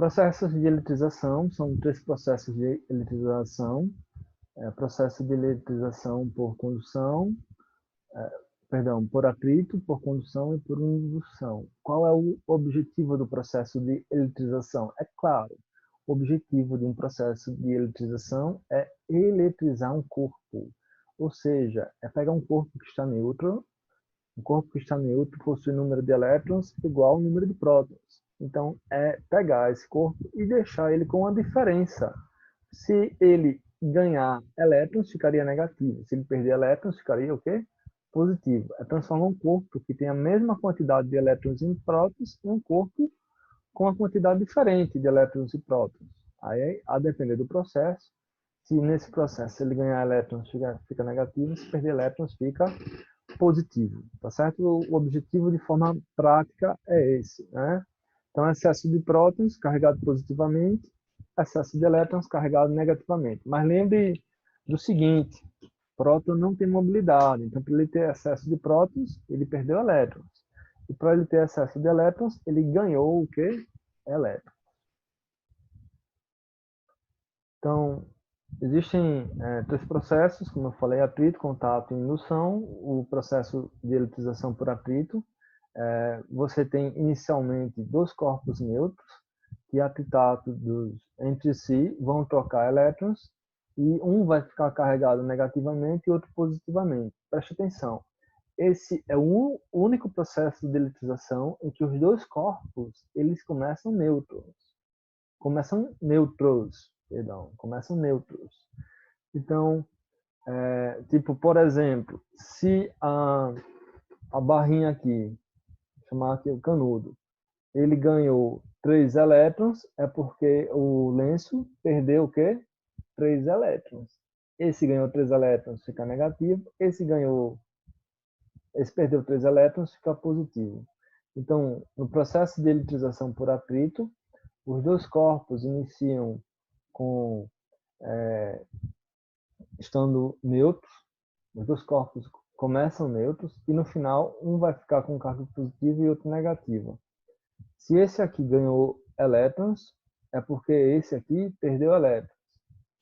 Processos de eletrização, são três processos de eletrização. Processo de eletrização por condução, por atrito, por condução e por indução. Qual é o objetivo do processo de eletrização? É claro, o objetivo de um processo de eletrização é eletrizar um corpo, ou seja, é pegar um corpo que está neutro, um corpo que está neutro possui número de elétrons igual ao número de prótons. Então, é pegar esse corpo e deixar ele com a diferença. Se ele ganhar elétrons, ficaria negativo. Se ele perder elétrons, ficaria o quê? Positivo. É transformar um corpo que tem a mesma quantidade de elétrons e prótons em um corpo com uma quantidade diferente de elétrons e prótons. Aí, a depender do processo, se nesse processo ele ganhar elétrons, fica negativo, se perder elétrons, fica positivo, tá certo? O objetivo de forma prática é esse, né? Então, excesso de prótons carregado positivamente, excesso de elétrons carregado negativamente. Mas lembre do seguinte, próton não tem mobilidade, então para ele ter excesso de prótons, ele perdeu elétrons. E para ele ter excesso de elétrons, ele ganhou o quê? Elétrons. Então, existem três processos, como eu falei, atrito, contato e indução. O processo de eletrização por atrito, você tem inicialmente dois corpos neutros, que atritados entre si vão trocar elétrons, e um vai ficar carregado negativamente e outro positivamente. Preste atenção, esse é o único processo de eletrização em que os dois corpos eles começam neutros. Começam neutros. Então, tipo, por exemplo, se a barrinha aqui, vou chamar aqui o canudo, ele ganhou 3 elétrons, é porque o lenço perdeu o quê? 3 elétrons. Esse ganhou 3 elétrons, fica negativo. Esse perdeu 3 elétrons, fica positivo. Então, no processo de eletrização por atrito, os dois corpos iniciam estando neutros, os dois corpos começam neutros, e no final um vai ficar com carga positiva e outro negativa. Se esse aqui ganhou elétrons, é porque esse aqui perdeu elétrons.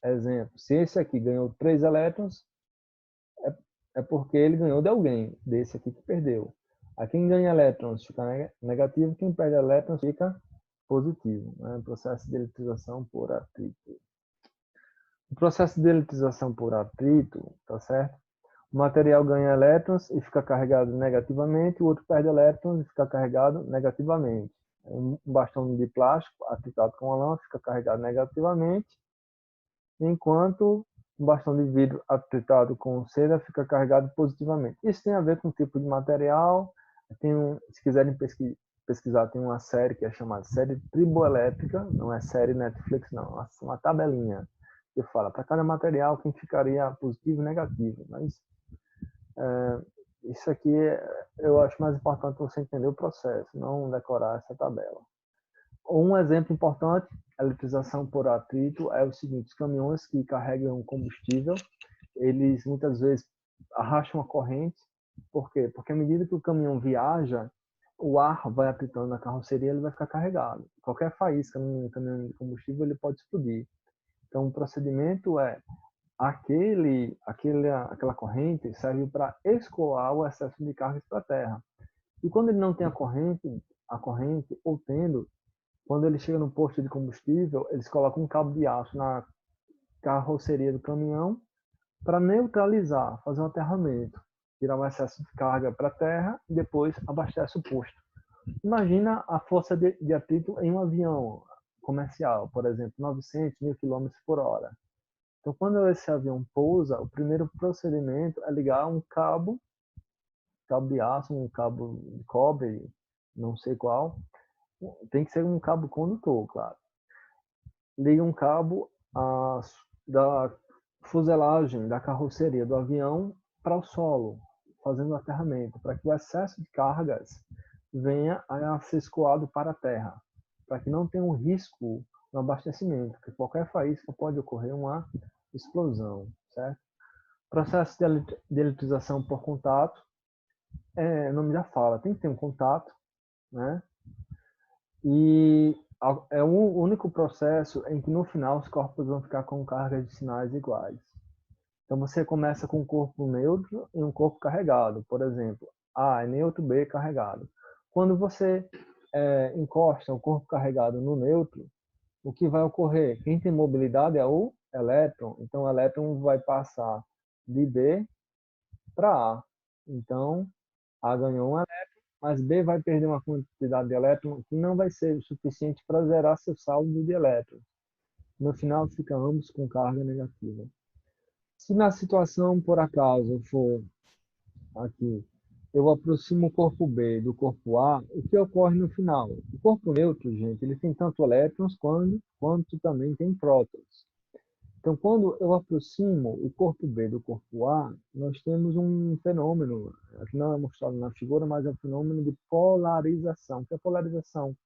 Exemplo, se esse aqui ganhou 3 elétrons, é porque ele ganhou de alguém, desse aqui que perdeu. A quem ganha elétrons fica negativo, quem perde elétrons fica positivo. Né? Processo de eletrização por atrito. O processo de eletrização por atrito, tá certo? O material ganha elétrons e fica carregado negativamente, o outro perde elétrons e fica carregado negativamente. Um bastão de plástico atritado com a lã fica carregado negativamente, enquanto um bastão de vidro atritado com cera fica carregado positivamente. Isso tem a ver com o tipo de material. Se quiserem pesquisar, tem uma série que é chamada série triboelétrica, não é série Netflix, não, é uma tabelinha que fala para cada material quem ficaria positivo e negativo. Mas isso aqui eu acho mais importante você entender o processo, não decorar essa tabela. Um exemplo importante, a eletrização por atrito, é o seguinte: os caminhões que carregam combustível, eles muitas vezes arrastam a corrente. Por quê? Porque à medida que o caminhão viaja, o ar vai atritando na carroceria, ele vai ficar carregado. Qualquer faísca no caminhão de combustível, ele pode explodir. Então, o procedimento é aquela corrente serve para escoar o excesso de cargas para a terra. E quando ele não tem a corrente ou tendo, quando ele chega no posto de combustível, eles colocam um cabo de aço na carroceria do caminhão para neutralizar, fazer um aterramento, tirar o excesso de carga para a terra e depois abastece o posto. Imagina a força de atrito em um avião comercial, por exemplo, 900, 1000 km por hora. Então, quando esse avião pousa, o primeiro procedimento é ligar um cabo de aço, um cabo de cobre, não sei qual. Tem que ser um cabo condutor, claro. Liga um cabo da fuselagem, da carroceria do avião para o solo, fazendo o aterramento, para que o excesso de cargas venha a ser escoado para a terra, para que não tenha um risco no abastecimento, porque qualquer faísca pode ocorrer uma explosão, certo? Processo de eletrização por contato, o nome já fala, tem que ter um contato, né? E é o único processo em que no final os corpos vão ficar com cargas de sinais iguais. Então você começa com um corpo neutro e um corpo carregado. Por exemplo, A é neutro, B é carregado. Quando você encosta o corpo carregado no neutro, o que vai ocorrer? Quem tem mobilidade é o elétron. Então o elétron vai passar de B para A. Então A ganhou um elétron, mas B vai perder uma quantidade de elétron que não vai ser o suficiente para zerar seu saldo de elétrons. No final fica ambos com carga negativa. Se na situação, por acaso, for aqui, eu aproximo o corpo B do corpo A, o que ocorre no final? O corpo neutro, gente, ele tem tanto elétrons quanto também tem prótons. Então, quando eu aproximo o corpo B do corpo A, nós temos um fenômeno, aqui não é mostrado na figura, mas é um fenômeno de polarização. O que é polarização?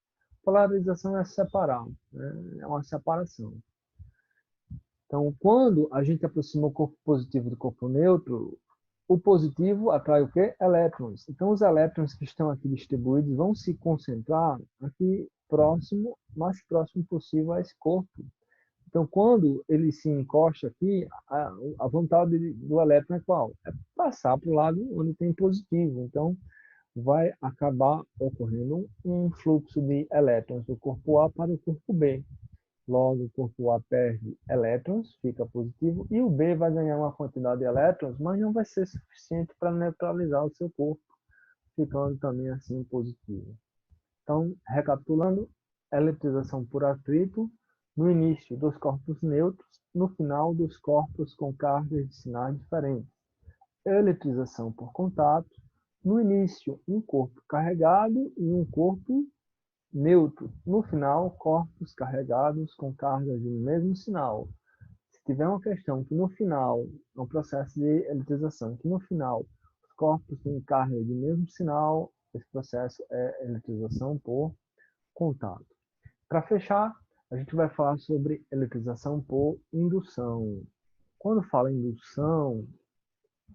Polarização é separar, né? É uma separação. Então, quando a gente aproxima o corpo positivo do corpo neutro, o positivo atrai o quê? Elétrons. Então, os elétrons que estão aqui distribuídos vão se concentrar aqui próximo, mais próximo possível a esse corpo. Então, quando ele se encosta aqui, a vontade do elétron é qual? É passar para o lado onde tem positivo. Então, vai acabar ocorrendo um fluxo de elétrons do corpo A para o corpo B. Logo, o corpo A perde elétrons, fica positivo, e o B vai ganhar uma quantidade de elétrons, mas não vai ser suficiente para neutralizar o seu corpo, ficando também assim positivo. Então, recapitulando, eletrização por atrito, no início dos corpos neutros, no final dos corpos com cargas de sinais diferentes. Eletrização por contato, no início um corpo carregado e um corpo neutro. No final, corpos carregados com cargas de mesmo sinal. Se tiver uma questão que no final, um processo de eletrização, que no final os corpos têm carga de mesmo sinal, esse processo é eletrização por contato. Para fechar, a gente vai falar sobre eletrização por indução. Quando fala indução,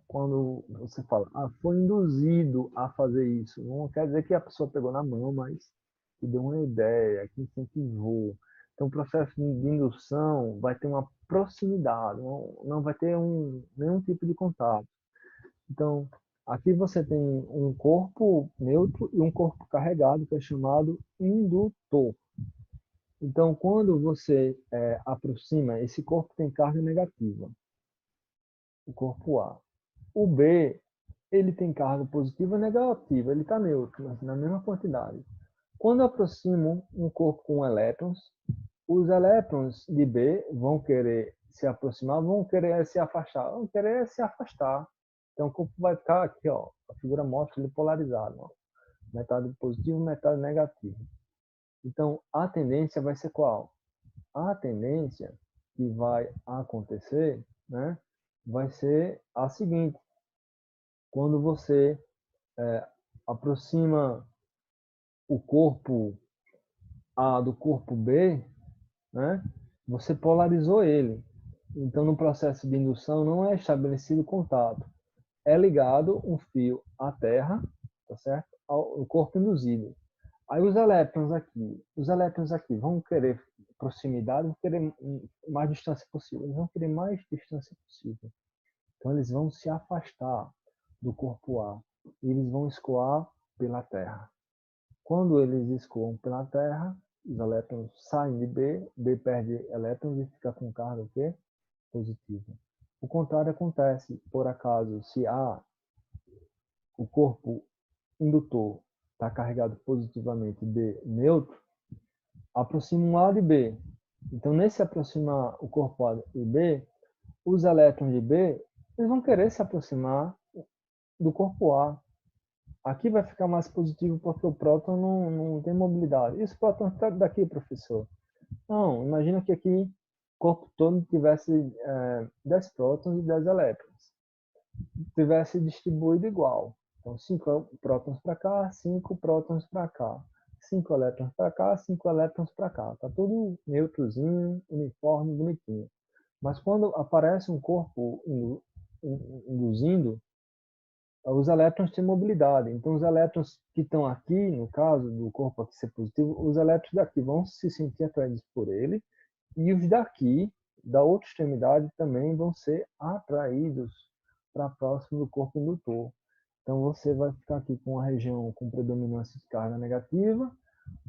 quando você fala, foi induzido a fazer isso, não quer dizer que a pessoa pegou na mão, mas que deu uma ideia, que incentivou. Então, o processo de indução vai ter uma proximidade, não vai ter nenhum tipo de contato. Então, aqui você tem um corpo neutro e um corpo carregado, que é chamado indutor. Então, quando você aproxima, esse corpo tem carga negativa, o corpo A. O B, ele tem carga positiva e negativa, ele está neutro, mas na mesma quantidade. Quando eu aproximo um corpo com elétrons, os elétrons de B vão querer se aproximar, vão querer se afastar, vão querer se afastar. Então o corpo vai ficar aqui, ó, a figura mostra ele polarizado, ó, metade positivo, metade negativo. Então a tendência vai ser qual? A tendência que vai acontecer, né, vai ser a seguinte: quando você aproxima o corpo A do corpo B, né, você polarizou ele. Então, no processo de indução, não é estabelecido contato. É ligado um fio à Terra, tá certo? Ao corpo induzido. Aí os elétrons aqui vão querer proximidade, vão querer mais distância possível. Eles vão querer mais distância possível. Então, eles vão se afastar do corpo A e eles vão escoar pela Terra. Quando eles escoam pela Terra, os elétrons saem de B, B perde elétrons e fica com carga o quê? Positiva. O contrário acontece, por acaso, se o corpo indutor está carregado positivamente, B neutro, aproxima um A de B. Então, nesse aproximar o corpo A e B, os elétrons de B eles vão querer se aproximar do corpo A. Aqui vai ficar mais positivo porque o próton não tem mobilidade. E os prótons daqui, professor? Não, imagina que aqui o corpo todo tivesse 10 prótons e 10 elétrons. Tivesse distribuído igual. Então, 5 prótons para cá, 5 prótons para cá. 5 elétrons para cá, 5 elétrons para cá. Está tudo neutrozinho, uniforme, bonitinho. Mas quando aparece um corpo induzindo, os elétrons têm mobilidade. Então, os elétrons que estão aqui, no caso do corpo aqui ser positivo, os elétrons daqui vão se sentir atraídos por ele, e os daqui, da outra extremidade, também vão ser atraídos para próximo do corpo indutor. Então, você vai ficar aqui com a região com predominância de carga negativa,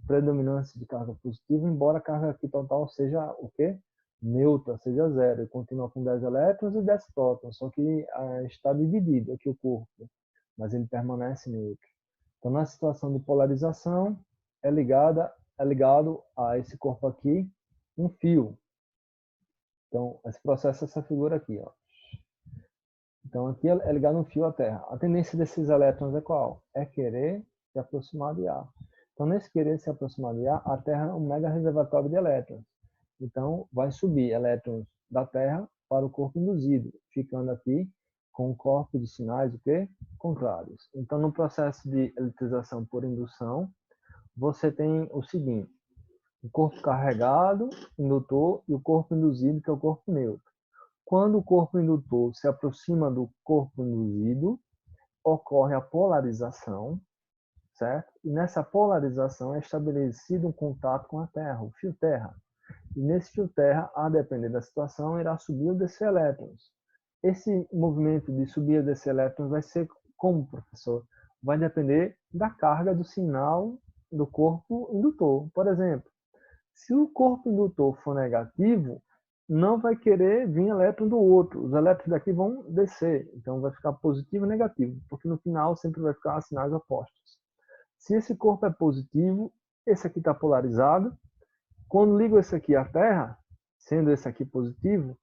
predominância de carga positiva, embora a carga aqui total seja o quê? Neutra, seja zero. Ele continua com 10 elétrons e 10 prótons, só que está dividido aqui o corpo, mas ele permanece neutro. Então, na situação de polarização, é ligado a esse corpo aqui um fio. Então, esse processo, essa figura aqui, ó. Então, aqui é ligado um fio à Terra. A tendência desses elétrons é qual? É querer se aproximar de A. Então, nesse querer se aproximar de A Terra é um mega reservatório de elétrons. Então, vai subir elétrons da Terra para o corpo induzido, ficando aqui com o corpo de sinais o quê? Contrários. Então, no processo de eletrização por indução, você tem o seguinte: o corpo carregado, indutor, e o corpo induzido, que é o corpo neutro. Quando o corpo indutor se aproxima do corpo induzido, ocorre a polarização, certo? E nessa polarização é estabelecido um contato com a Terra, o fio Terra. E nesse fio Terra, a depender da situação, irá subir ou descer elétrons. Esse movimento de subir ou descer elétrons vai ser como, professor? Vai depender da carga do sinal do corpo indutor. Por exemplo, se o corpo indutor for negativo, não vai querer vir elétron do outro. Os elétrons daqui vão descer. Então vai ficar positivo e negativo, porque no final sempre vai ficar sinais opostos. Se esse corpo é positivo, esse aqui está polarizado. Quando ligo esse aqui à Terra, sendo esse aqui positivo,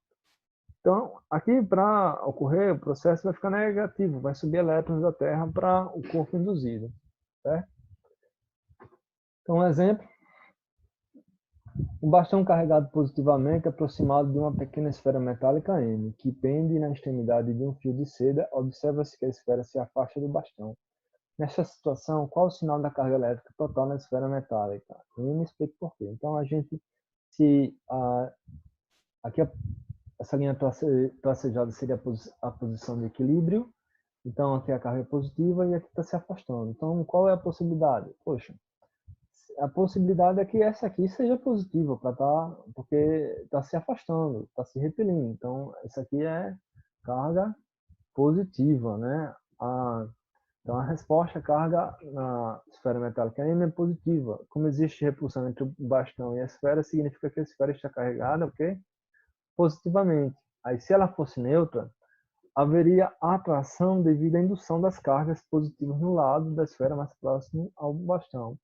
então aqui para ocorrer o processo vai ficar negativo, vai subir elétrons da Terra para o corpo induzido. Certo? Então, um exemplo. Um bastão carregado positivamente aproximado de uma pequena esfera metálica M, que pende na extremidade de um fio de seda, observa-se que a esfera se afasta do bastão. Nesta situação, qual o sinal da carga elétrica total na esfera metálica? Eu me explico por quê. Então, a gente, se aqui essa linha tracejada seria a posição de equilíbrio, então aqui a carga é positiva e aqui está se afastando. Então, qual é a possibilidade? Poxa, a possibilidade é que essa aqui seja positiva, porque está se afastando, está se repelindo. Então, essa aqui é carga positiva, né? Então, a resposta à carga na esfera metálica M é positiva. Como existe repulsão entre o bastão e a esfera, significa que a esfera está carregada, ok? Positivamente. Aí, se ela fosse neutra, haveria atração devido à indução das cargas positivas no lado da esfera mais próximo ao bastão.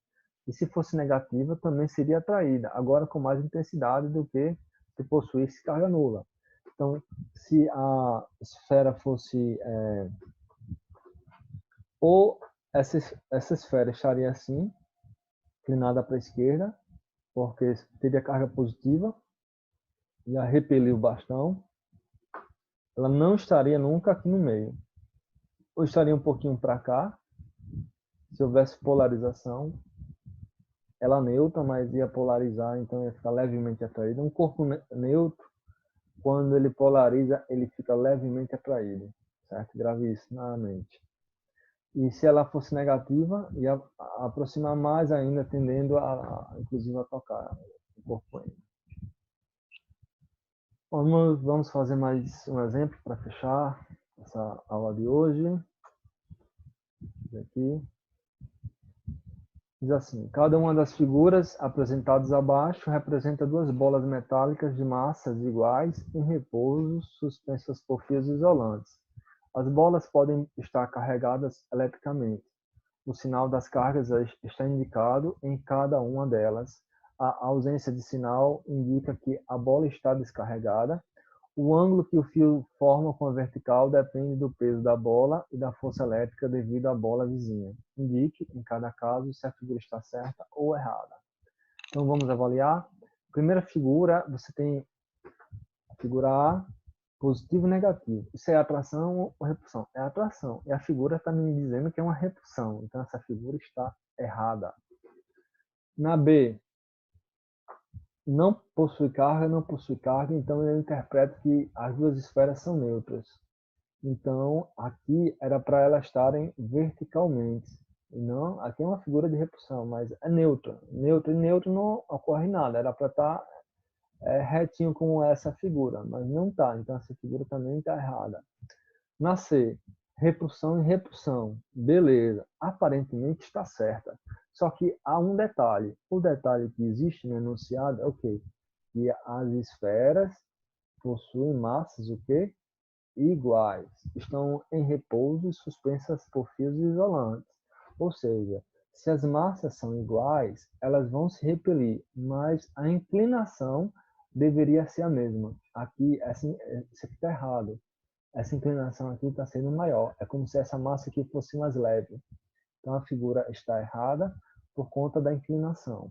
E se fosse negativa, também seria atraída, agora com mais intensidade do que se possuísse carga nula. Então, se a esfera fosse... ou essa esfera estaria assim, inclinada para a esquerda, porque teria carga positiva, ia repelir o bastão, ela não estaria nunca aqui no meio. Ou estaria um pouquinho para cá, se houvesse polarização, ela neutra, mas ia polarizar, então ia ficar levemente atraída. Um corpo neutro, quando ele polariza, ele fica levemente atraído, certo? Grave isso na mente. E se ela fosse negativa, ia aproximar mais ainda, tendendo inclusive, a tocar o corpo ainda. Vamos fazer mais um exemplo para fechar essa aula de hoje. Aqui. Diz assim: cada uma das figuras apresentadas abaixo representa duas bolas metálicas de massas iguais em repouso, suspensas por fios isolantes. As bolas podem estar carregadas eletricamente. O sinal das cargas está indicado em cada uma delas. A ausência de sinal indica que a bola está descarregada. O ângulo que o fio forma com a vertical depende do peso da bola e da força elétrica devido à bola vizinha. Indique, em cada caso, se a figura está certa ou errada. Então, vamos avaliar. Primeira figura, você tem a figura A, positivo e negativo. Isso é atração ou repulsão? É atração. E a figura está me dizendo que é uma repulsão. Então, essa figura está errada. Na B, não possui carga, então eu interpreto que as duas esferas são neutras. Então, aqui era para elas estarem verticalmente. E não, aqui é uma figura de repulsão, mas é neutra. Neutro e neutro não ocorre nada. Era para estar retinho como essa figura, mas não está. Então, essa figura também está errada. Na C, repulsão e repulsão. Beleza, aparentemente está certa. Só que há um detalhe. O detalhe que existe no enunciado é o quê? Que as esferas possuem massas o quê? Iguais. Estão em repouso e suspensas por fios isolantes. Ou seja, se as massas são iguais, elas vão se repelir, mas a inclinação deveria ser a mesma. Aqui, assim, isso aqui está errado. Essa inclinação aqui está sendo maior. É como se essa massa aqui fosse mais leve. Então, a figura está errada por conta da inclinação.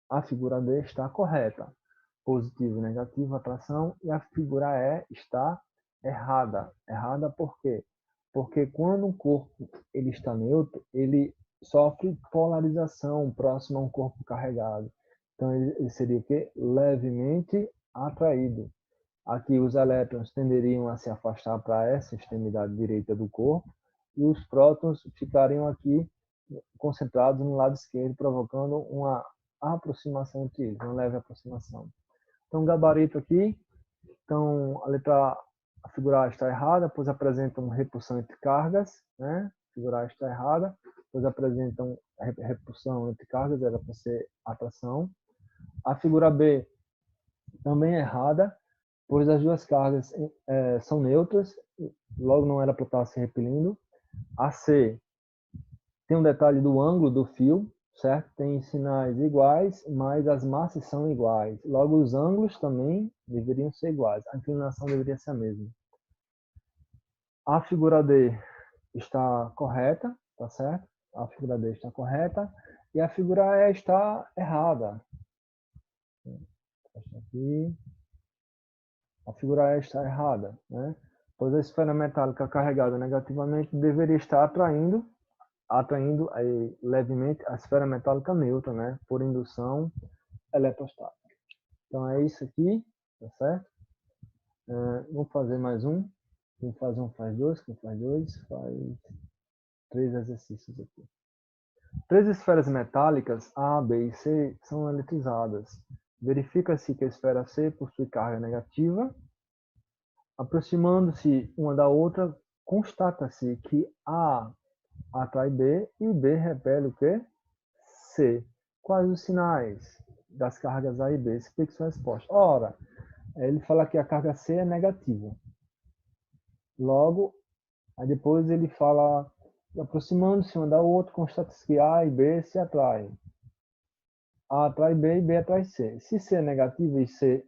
A figura D está correta. Positivo e negativo, atração. E a figura E está errada. Errada por quê? Porque quando um corpo ele está neutro, ele sofre polarização próximo a um corpo carregado. Então, ele seria o quê? Levemente atraído. Aqui os elétrons tenderiam a se afastar para essa extremidade direita do corpo e os prótons ficariam aqui concentrados no lado esquerdo, provocando uma aproximação entre eles, uma leve aproximação. Então, gabarito aqui. Então, a letra a figura A está errada, pois apresenta uma repulsão entre cargas, né? A figura A está errada, pois apresentam repulsão entre cargas, era para ser atração. A figura B também é errada, pois as duas cargas são neutras, logo não era para estar se repelindo. A C tem um detalhe do ângulo do fio, certo? Tem sinais iguais, mas as massas são iguais. Logo, os ângulos também deveriam ser iguais. A inclinação deveria ser a mesma. A figura D está correta, tá certo? A figura D está correta. E a figura E está errada. Aqui. A figura E está errada, né? Pois a esfera metálica carregada negativamente deveria estar atraindo aí, levemente a esfera metálica neutra, né? Por indução eletrostática. Então é isso aqui, tá certo? Vamos fazer mais um. Quem faz um faz dois, quem faz dois faz 3 exercícios aqui. 3 esferas metálicas A, B e C são eletrizadas. Verifica-se que a esfera C possui carga negativa. Aproximando-se uma da outra, constata-se que A atrai B e B repele o quê? C. Quais os sinais das cargas A e B? Explique sua resposta. Ora, ele fala que a carga C é negativa. Logo, aí depois ele fala, aproximando-se uma da outra, constata-se que A e B se atraem. A atrai B e B atrai C. Se C é negativo e C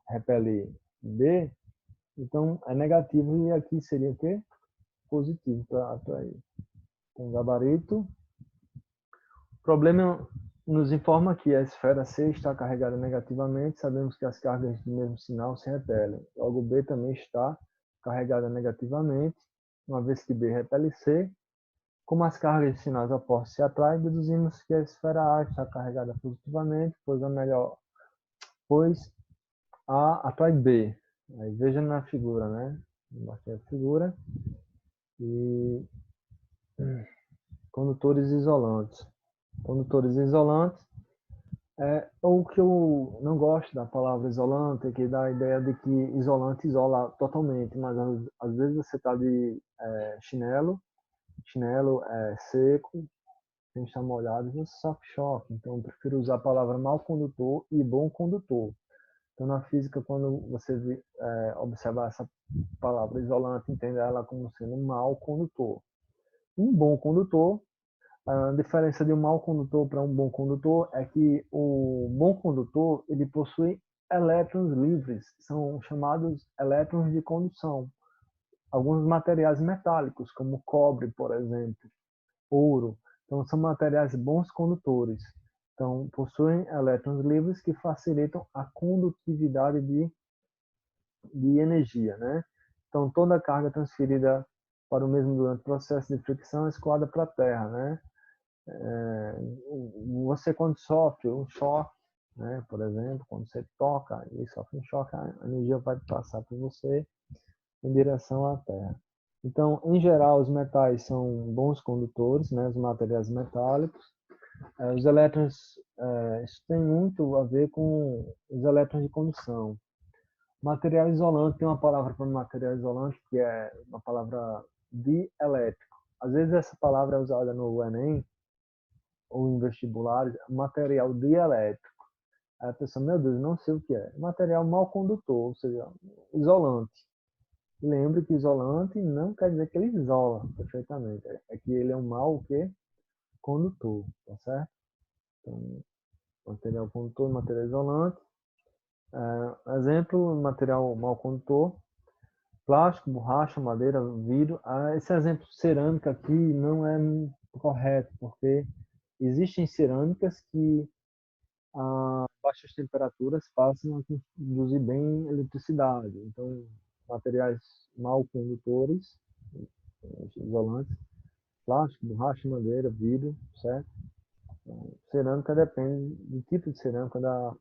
repele B, então é negativo e aqui seria o quê? Positivo para atrair. Então, gabarito. O problema nos informa que a esfera C está carregada negativamente. Sabemos que as cargas do mesmo sinal se repelem. Logo, B também está carregada negativamente, uma vez que B repele C. Como as cargas de sinais opostos se atraem, deduzimos que a esfera A está carregada positivamente, pois A atrai B. Aí veja na figura, né? Botei a figura. E condutores isolantes. Condutores isolantes o que eu não gosto da palavra isolante é que dá a ideia de que isolante isola totalmente, mas às vezes você está de chinelo é seco, sem estar molhado, você sofre choque. Então eu prefiro usar a palavra mau condutor e bom condutor. Então na física, quando você observar essa palavra isolante, entenda ela como sendo um mau condutor. Um bom condutor, a diferença de um mau condutor para um bom condutor é que o bom condutor ele possui elétrons livres, são chamados elétrons de condução. Alguns materiais metálicos, como cobre, por exemplo, ouro, então são materiais bons condutores. Então, possuem elétrons livres que facilitam a condutividade de energia, né? Então, toda a carga transferida para o mesmo durante o processo de fricção é escoada para a Terra, né? Você quando sofre um choque, né, por exemplo, quando você toca e sofre um choque, a energia vai passar por você em direção à Terra. Então, em geral, os metais são bons condutores, né, os materiais metálicos. Os elétrons, isso tem muito a ver com os elétrons de condução. Material isolante, tem uma palavra para material isolante que é uma palavra dielétrico. Às vezes essa palavra é usada no Enem ou em vestibulares, material dielétrico. Aí a pessoa, meu Deus, não sei o que é. Material mal condutor, ou seja, isolante. Lembre que isolante não quer dizer que ele isola perfeitamente. É que ele é um mal o quê? Condutor, tá certo? Então, material condutor, material isolante. Exemplo, material mal condutor, plástico, borracha, madeira, vidro. Esse exemplo cerâmica aqui não é correto, porque existem cerâmicas que a baixas temperaturas passam a conduzir bem eletricidade. Então, materiais mal condutores, isolantes, plástico, borracha, madeira, vidro, certo? Então, cerâmica depende do tipo de cerâmica, da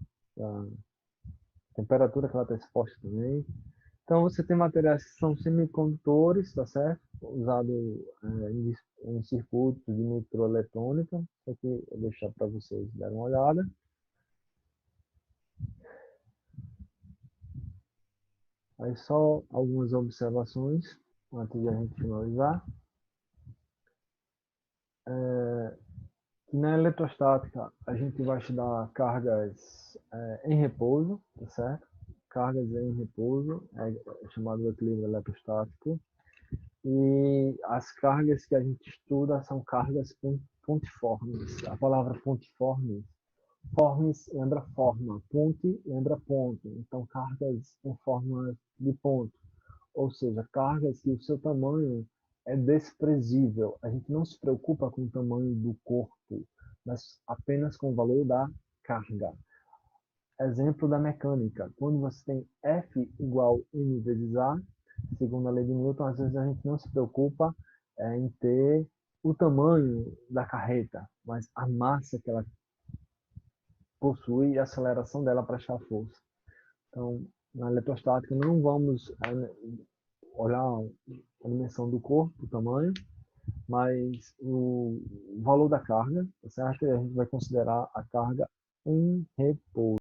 temperatura que ela está exposta também. Então, você tem materiais que são semicondutores, tá certo? Usado em circuitos de microeletrônica. Isso aqui eu vou deixar para vocês darem uma olhada. Aí só algumas observações antes de a gente finalizar. Na eletrostática, a gente vai estudar cargas em repouso, tá certo? Cargas em repouso, é chamado equilíbrio eletrostático. E as cargas que a gente estuda são cargas pontiformes. A palavra pontiforme, formes lembra forma, ponte lembra ponto. Então, cargas em forma de ponto. Ou seja, cargas que o seu tamanho é desprezível. A gente não se preocupa com o tamanho do corpo, mas apenas com o valor da carga. Exemplo da mecânica. Quando você tem F igual M vezes A, segundo a lei de Newton, às vezes a gente não se preocupa em ter o tamanho da carreta, mas a massa que ela possui e a aceleração dela para achar força. Então, na eletrostática, não vamos olhar a dimensão do corpo, o tamanho, mas o valor da carga, tá certo? E a gente vai considerar a carga em repouso.